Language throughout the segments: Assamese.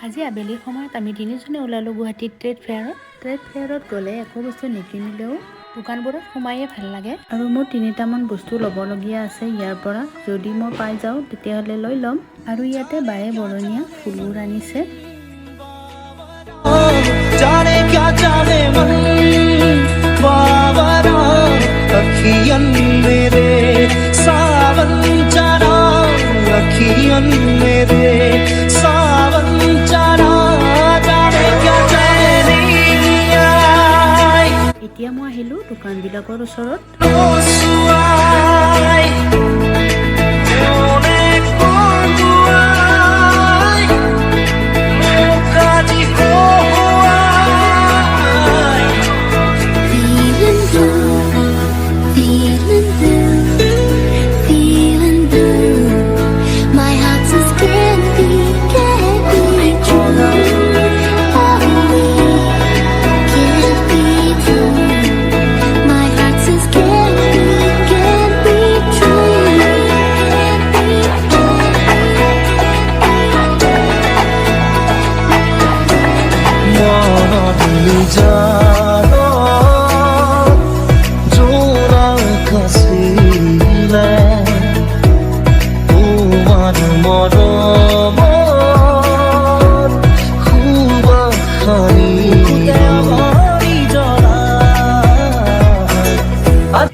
আজি আবেলি সময়ত আমি তিনিজনে ওলালোঁ গুৱাহাটীত ট্ৰেড ফেয়াৰত গ'লে একো বস্তু নিকিনিলেও দোকানবোৰত সোমায়ে ভাল লাগে আৰু মোৰ 3টামান বস্তু ল'বলগীয়া আছে ইয়াৰ পৰা যদি মই পাই যাওঁ তেতিয়াহ'লে লৈ ল'ম আৰু ইয়াতে বায়ে বৰণীয়া ফুলবোৰ আনিছে जाने क्या जाने मन बाबरा अखियन मेरे सावन चरा अखियन मेरे सावन चरा जाने क्या जाने এতিয়া মই আহিলোঁ দোকানবিলাকৰ ওচৰত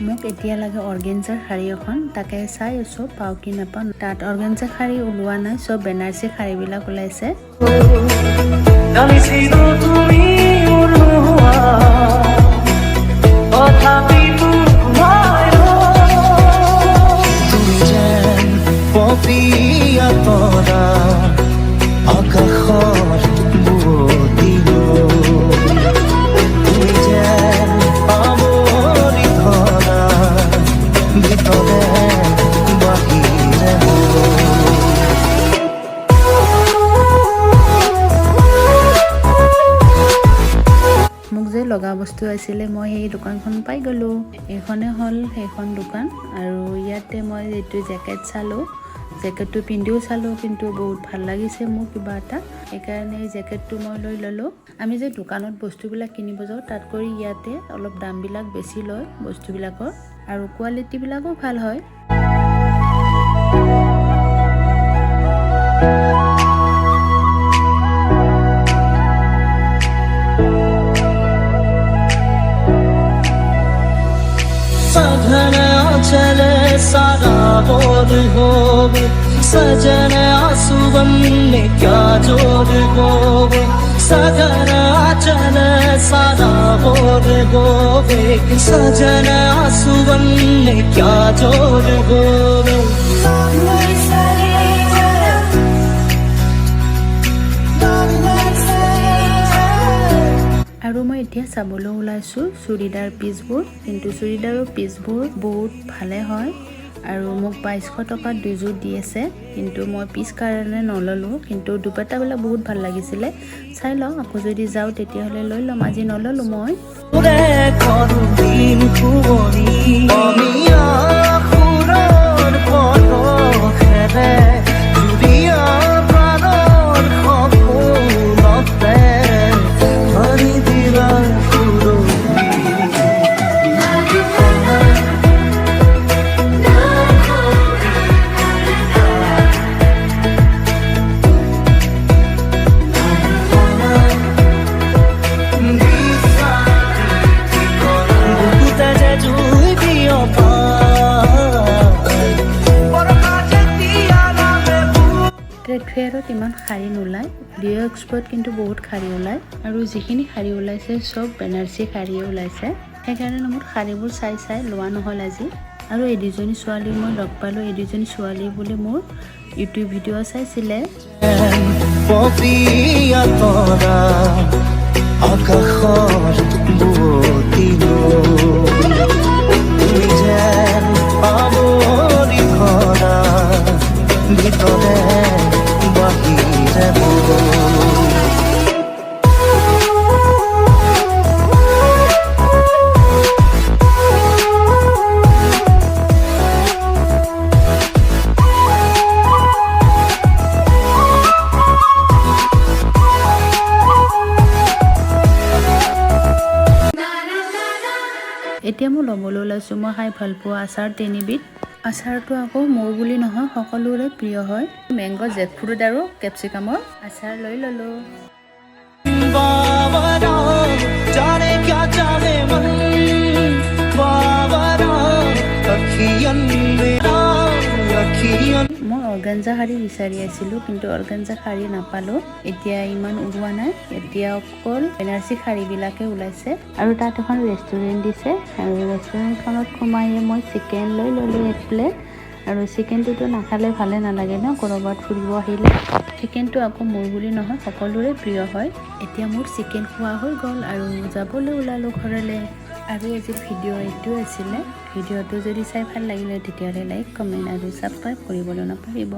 মোক এতিয়া লাগে অৰ্গেঞ্জাৰ শাৰী এখন তাকে চাই আছোঁ পাওঁ কি নাপাওঁ তাত অৰ্গেঞ্জাৰ শাৰী ওলোৱা নাই চব বেনাৰসী শাৰীবিলাক ওলাইছে লগা বস্তু আছিলে মই সেই দোকানখন পাই গ'লোঁ এইখনে হ'ল সেইখন দোকান আৰু ইয়াতে মই এইটো জেকেট চালোঁ জেকেটটো পিন্ধিও চালোঁ কিন্তু বহুত ভাল লাগিছে মোৰ কিবা এটা সেইকাৰণে এই জেকেটটো মই লৈ ল'লোঁ আমি যে দোকানত বস্তুবিলাক কিনিব যাওঁ তাত কৰি ইয়াতে অলপ দামবিলাক বেছি লয় বস্তুবিলাকৰ আৰু কোৱালিটিবিলাকো ভাল হয় चले सारा बोल होवे सजन आंसुवन में क्या जोर होवे सजन चले सारा बोल होवे सजन आंसुवन में क्या जोर होवे আৰু মই এতিয়া চাবলৈ ওলাইছোঁ চুৰিদাৰ পিচবোৰ কিন্তু চুৰিদাৰৰ পিচবোৰ বহুত ভালে হয় আৰু মোক 2200 টকাত দুযোৰ দি আছে কিন্তু মই পিচ কাৰণে নললোঁ কিন্তু দুপাট্টাবিলাক বহুত ভাল লাগিছিলে চাই লওঁ আকৌ যদি যাওঁ তেতিয়াহ'লে লৈ ল'ম আজি নললোঁ মই ট্ৰেড ফেয়াৰত ইমান শাৰী নোলায় ডিঅ' এক্সপ'ত কিন্তু বহুত শাৰী ওলায় আৰু যিখিনি শাৰী ওলাইছে চব বেনাৰসী শাৰীয়ে ওলাইছে সেইকাৰণে মোৰ শাৰীবোৰ চাই চাই লোৱা নহ'ল আজি আৰু এই দুজনী ছোৱালী মই লগ পালোঁ এই দুজনী ছোৱালী বুলি মোৰ ইউটিউব ভিডিঅ' চাইছিলে এতিয়া মই ল'বলৈ ওলাইছোঁ মই খাই ভাল পোৱা আচাৰ 3 বিধ। আচাৰটো আকৌ মোৰ বুলি নহয় সকলোৰে প্ৰিয় হয়। মেংগ, জেকফ্ৰুট আৰু কেপচিকামৰ আচাৰ লৈ ল'লোঁ। बाबरा जाने क्या जाने मन बाबरा अखियन मेरा अखियन মই অৰ্গেঞ্জা শাৰী বিচাৰি আছিলোঁ কিন্তু অৰ্গেঞ্জা শাৰী নাপালোঁ। এতিয়া ইমান ওলোৱা নাই, এতিয়া অকল বেনাৰসী শাৰীবিলাকে ওলাইছে আৰু তাত এখন ৰেষ্টুৰেণ্ট দিছে আৰু ৰেষ্টুৰেণ্টখনত সোমাইয়ে মই চিকেন লৈ ল'লোঁ 1 প্লেট। আৰু চিকেনটোতো নাখালে ভালে নালাগে ন, ক'ৰবাত ফুৰিব আহিলে। চিকেনটো আকৌ মোৰ বুলি নহয় সকলোৰে প্ৰিয় হয়। এতিয়া মোৰ চিকেন খোৱা হৈ গ'ল আৰু যাবলৈ ওলালোঁ ঘৰলৈ। আৰু আজিৰ ভিডিঅ' এইটোৱে আছিলে। ভিডিঅ'টো যদি চাই ভাল লাগিলে তেতিয়াহ'লে লাইক, কমেণ্ট আৰু ছাবস্ক্ৰাইব কৰিবলৈ নাপাহৰিব।